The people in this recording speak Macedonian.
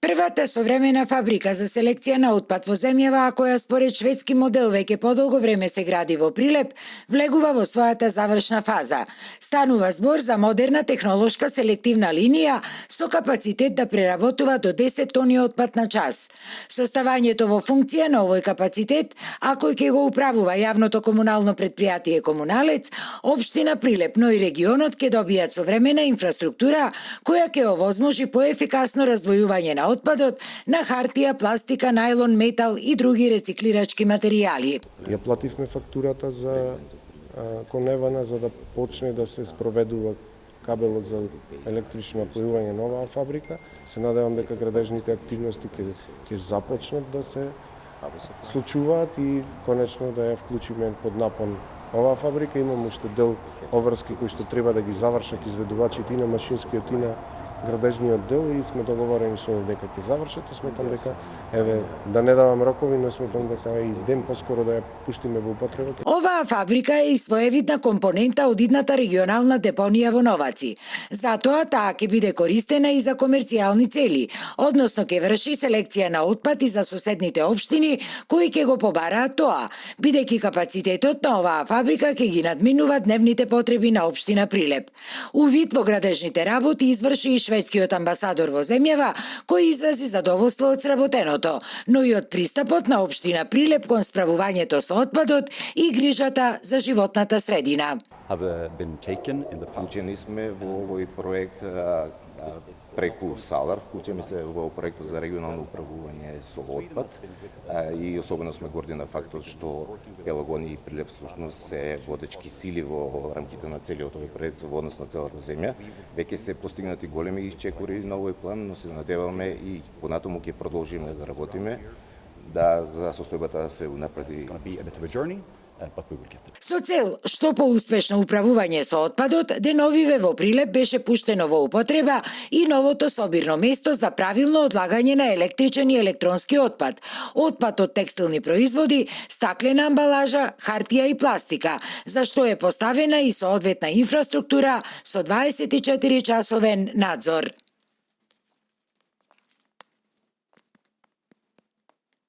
Првата современа фабрика за селекција на отпад во земјава, а која според шведски модел веќе подолго време се гради во Прилеп, влегува во својата завршна фаза. Станува збор за модерна технолошка селективна линија со капацитет да преработува до 10 тони отпад на час. Составањето во функција на овој капацитет, а кој ќе го управува јавното комунално предпријатие Комуналец, општина Прилеп, но и регионот ќе добијат современа инфраструктура која ќе овозможи поефикасно раздвојување на отпадот на хартија, пластика, најлон, метал и други рециклирачки материјали. Ја плативме фактурата за Коневана за да почне да се спроведува кабелот за електрично напојување на оваа фабрика. Се надевам дека градежните активности ќе започнат да се случуваат и конечно да ја вклучиме под напон оваа фабрика. Имам уште дел обврски кои што треба да ги завршат изведувачите и на машинскиот и на градежниот дел и сме договорени со дека ќе завршат и сметам дека да не давам рокови, но сметам дека и ден поскоро да ја пуштиме во употреба. Оваа фабрика е и своевидна компонента од идната регионална депонија во Новаци. Затоа таа ќе биде користена и за комерцијални цели, односно ќе врши селекција на отпад и за соседните општини кои ќе го побараат тоа, бидејќи капацитетот на оваа фабрика ќе ги надминува дневните потреби на општина Прилеп. Увид во градежните работи изврши и шведскиот амбасадор во земјава, кој изрази задоволство од сработеното, но и од пристапот на општина Прилеп кон справувањето со отпадот и грижата за животната средина. Вклучени сме во овој проект преку САЛАР, вклучени се во проектот за регионално управување со отпад и особено сме горди на фактот што Пелагони и Прилеп всушност се водечки сили во рамките на целиот овој проект во однос на целата земја. Веќе се постигнати големи исчекори на овој план, но се надеваме и понатаму ќе продолжиме да работиме за состојбата да се унапреди. Со цел што поуспешно управување со отпадот, деновиве во Прилеп беше пуштено во употреба и новото собирно место за правилно одлагање на електричен и електронски отпад, отпад од текстилни производи, стаклена амбалажа, хартија и пластика, за што е поставена и соодветна инфраструктура со 24 часовен надзор.